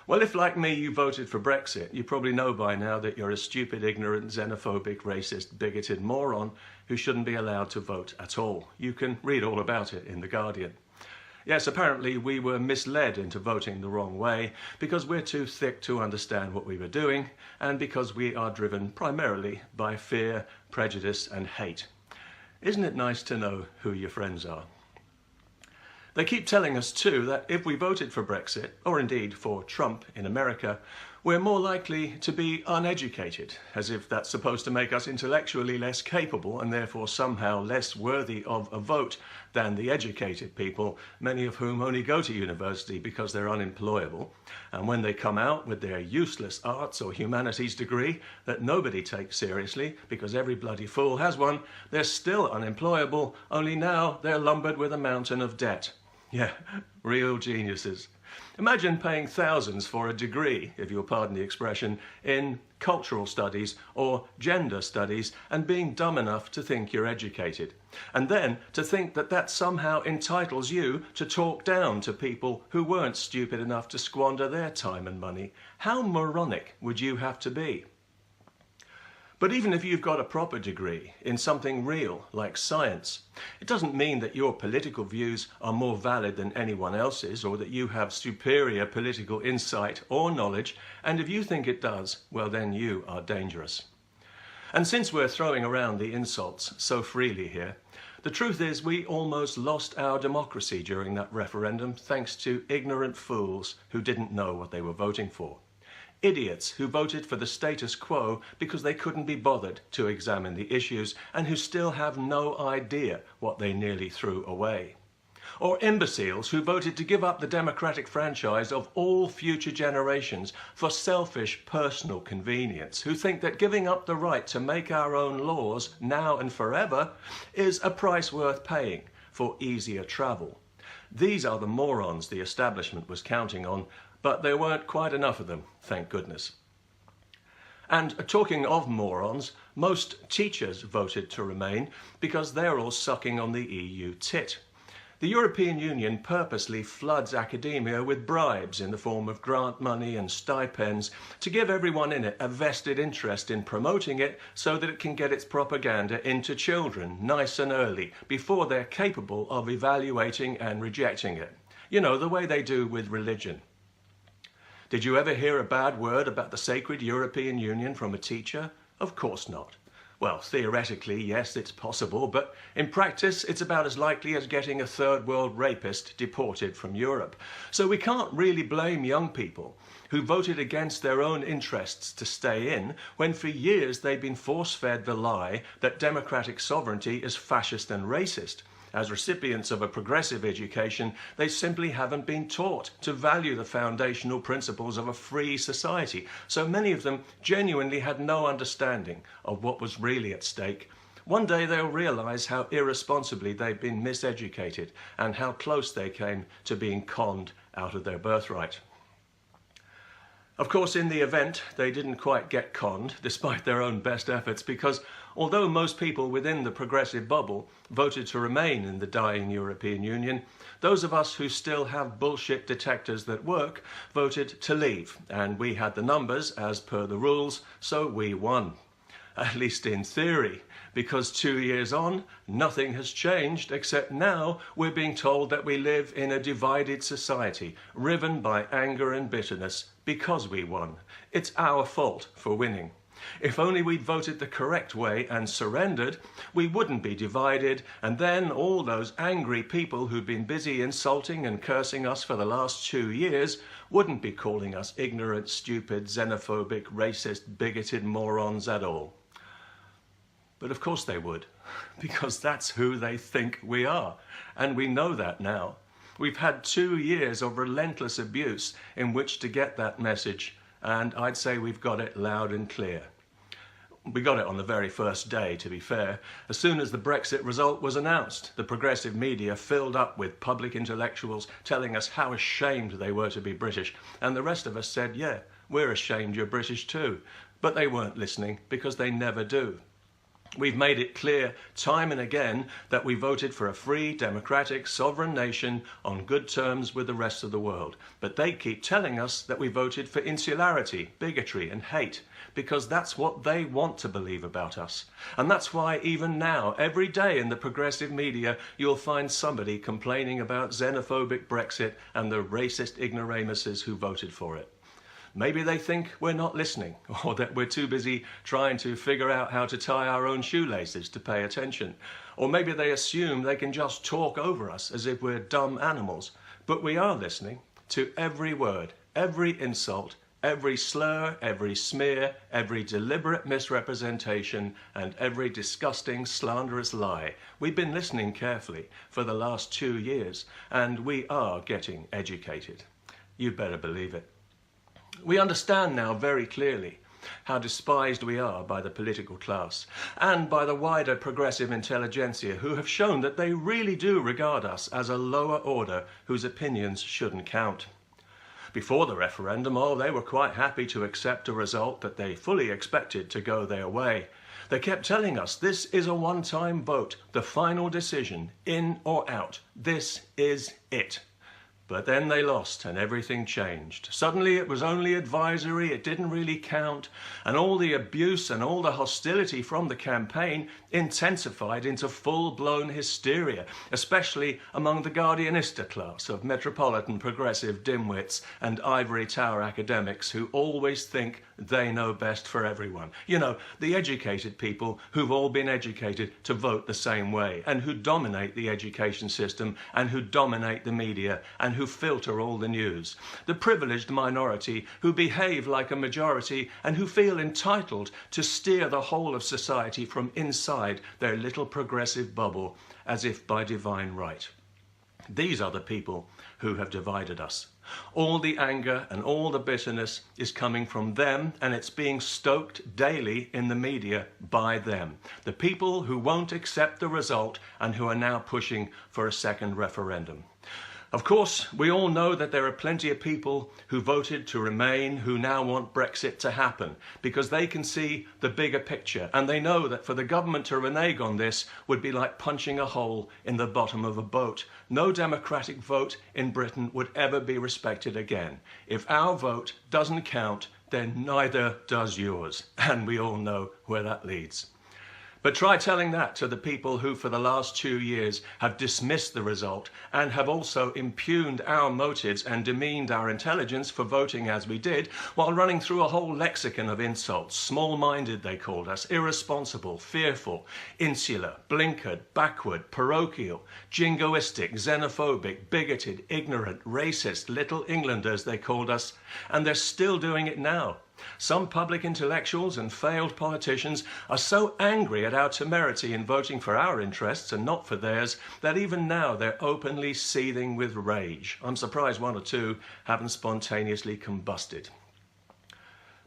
Well, if like me you voted for Brexit, you probably know by now that you're a stupid, ignorant, xenophobic, racist, bigoted moron who shouldn't be allowed to vote at all. You can read all about it in The Guardian. Yes, apparently we were misled into voting the wrong way because we're too thick to understand what we were doing and because we are driven primarily by fear, prejudice and hate. Isn't it nice to know who your friends are? They keep telling us too that if we voted for Brexit, or indeed for Trump in America, we're more likely to be uneducated, as if that's supposed to make us intellectually less capable and therefore somehow less worthy of a vote than the educated people, many of whom only go to university because they're unemployable. And when they come out with their useless arts or humanities degree that nobody takes seriously because every bloody fool has one, they're still unemployable, only now they're lumbered with a mountain of debt. Yeah, real geniuses. Imagine paying thousands for a degree, if you'll pardon the expression, in cultural studies or gender studies and being dumb enough to think you're educated. And then to think that that somehow entitles you to talk down to people who weren't stupid enough to squander their time and money. How moronic would you have to be? But even if you've got a proper degree in something real, like science, it doesn't mean that your political views are more valid than anyone else's or that you have superior political insight or knowledge, and if you think it does, well then you are dangerous. And since we're throwing around the insults so freely here, the truth is we almost lost our democracy during that referendum thanks to ignorant fools who didn't know what they were voting for. Idiots who voted for the status quo because they couldn't be bothered to examine the issues and who still have no idea what they nearly threw away. Or imbeciles who voted to give up the democratic franchise of all future generations for selfish personal convenience, who think that giving up the right to make our own laws now and forever is a price worth paying for easier travel. These are the morons the establishment was counting on, but there weren't quite enough of them, thank goodness. And talking of morons, most teachers voted to remain because they're all sucking on the EU tit. The European Union purposely floods academia with bribes in the form of grant money and stipends to give everyone in it a vested interest in promoting it so that it can get its propaganda into children nice and early before they're capable of evaluating and rejecting it. You know, the way they do with religion. Did you ever hear a bad word about the sacred European Union from a teacher? Of course not. Well, theoretically, yes, it's possible, but in practice, it's about as likely as getting a third world rapist deported from Europe. So we can't really blame young people who voted against their own interests to stay in when for years they've been force-fed the lie that democratic sovereignty is fascist and racist. As recipients of a progressive education, they simply haven't been taught to value the foundational principles of a free society. So many of them genuinely had no understanding of what was really at stake. One day they'll realise how irresponsibly they've been miseducated and how close they came to being conned out of their birthright. Of course, in the event, they didn't quite get conned, despite their own best efforts, because although most people within the progressive bubble voted to remain in the dying European Union, those of us who still have bullshit detectors that work voted to leave, and we had the numbers as per the rules, so we won. At least in theory, because 2 years on, nothing has changed, except now we're being told that we live in a divided society, riven by anger and bitterness, because we won. It's our fault for winning. If only we'd voted the correct way and surrendered, we wouldn't be divided, and then all those angry people who've been busy insulting and cursing us for the last 2 years wouldn't be calling us ignorant, stupid, xenophobic, racist, bigoted morons at all. But of course they would, because that's who they think we are, and we know that now. We've had 2 years of relentless abuse in which to get that message, and I'd say we've got it loud and clear. We got it on the very first day, to be fair. As soon as the Brexit result was announced, the progressive media filled up with public intellectuals telling us how ashamed they were to be British, and the rest of us said, yeah, we're ashamed you're British too. But they weren't listening, because they never do. We've made it clear time and again that we voted for a free, democratic, sovereign nation on good terms with the rest of the world. But they keep telling us that we voted for insularity, bigotry and hate, because that's what they want to believe about us. And that's why even now, every day in the progressive media, you'll find somebody complaining about xenophobic Brexit and the racist ignoramuses who voted for it. Maybe they think we're not listening, or that we're too busy trying to figure out how to tie our own shoelaces to pay attention. Or maybe they assume they can just talk over us as if we're dumb animals. But we are listening to every word, every insult, every slur, every smear, every deliberate misrepresentation, and every disgusting, slanderous lie. We've been listening carefully for the last 2 years, and we are getting educated. You better believe it. We understand now very clearly how despised we are by the political class and by the wider progressive intelligentsia, who have shown that they really do regard us as a lower order whose opinions shouldn't count. Before the referendum, they were quite happy to accept a result that they fully expected to go their way. They kept telling us this is a one-time vote, the final decision, in or out. This is it. But then they lost and everything changed. Suddenly it was only advisory, it didn't really count, and all the abuse and all the hostility from the campaign intensified into full-blown hysteria, especially among the Guardianista class of metropolitan progressive dimwits and ivory tower academics who always think they know best for everyone. You know, the educated people who've all been educated to vote the same way, and who dominate the education system, and who dominate the media, and who filter all the news. The privileged minority who behave like a majority and who feel entitled to steer the whole of society from inside their little progressive bubble as if by divine right. These are the people who have divided us. All the anger and all the bitterness is coming from them, and it's being stoked daily in the media by them. The people who won't accept the result and who are now pushing for a second referendum. Of course, we all know that there are plenty of people who voted to remain who now want Brexit to happen because they can see the bigger picture, and they know that for the government to renege on this would be like punching a hole in the bottom of a boat. No democratic vote in Britain would ever be respected again. If our vote doesn't count, then neither does yours, and we all know where that leads. But try telling that to the people who for the last 2 years have dismissed the result and have also impugned our motives and demeaned our intelligence for voting as we did, while running through a whole lexicon of insults. Small-minded, they called us, irresponsible, fearful, insular, blinkered, backward, parochial, jingoistic, xenophobic, bigoted, ignorant, racist, little Englanders, they called us, and they're still doing it now. Some public intellectuals and failed politicians are so angry at our temerity in voting for our interests and not for theirs that even now they're openly seething with rage. I'm surprised 1 or 2 haven't spontaneously combusted.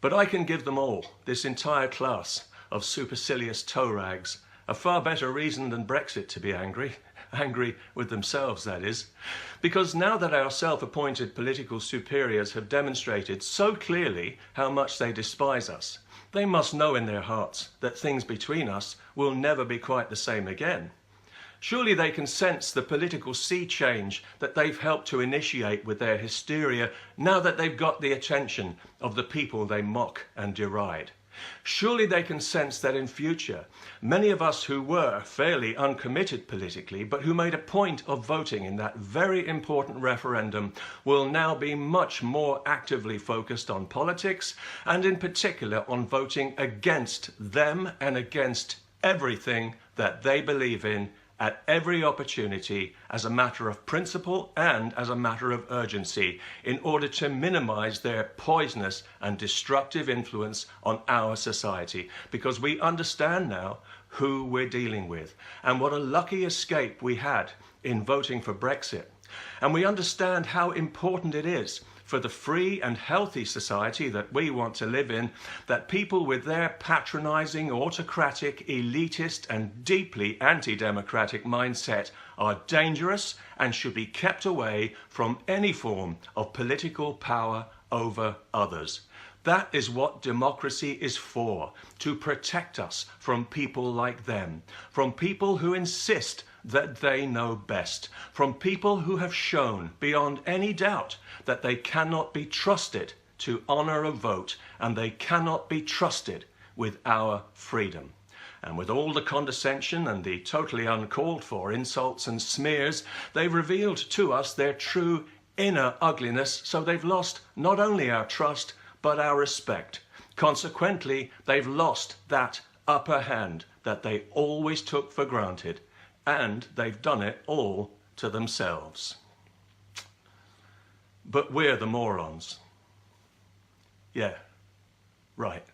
But I can give them all, this entire class of supercilious toe rags, a far better reason than Brexit to be angry with themselves, that is. Because now that our self-appointed political superiors have demonstrated so clearly how much they despise us, they must know in their hearts that things between us will never be quite the same again. Surely they can sense the political sea change that they've helped to initiate with their hysteria now that they've got the attention of the people they mock and deride. Surely they can sense that in future, many of us who were fairly uncommitted politically, but who made a point of voting in that very important referendum, will now be much more actively focused on politics, and in particular on voting against them and against everything that they believe in at every opportunity as a matter of principle and as a matter of urgency in order to minimize their poisonous and destructive influence on our society, because we understand now who we're dealing with and what a lucky escape we had in voting for Brexit. And we understand how important it is for the free and healthy society that we want to live in, that people with their patronizing, autocratic, elitist and deeply anti-democratic mindset are dangerous and should be kept away from any form of political power over others. That is what democracy is for, to protect us from people like them, from people who insist that they know best, from people who have shown beyond any doubt that they cannot be trusted to honour a vote, and they cannot be trusted with our freedom. And with all the condescension and the totally uncalled for insults and smears, they've revealed to us their true inner ugliness, so they've lost not only our trust, but our respect. Consequently, they've lost that upper hand that they always took for granted, and they've done it all to themselves. But we're the morons. Yeah, right.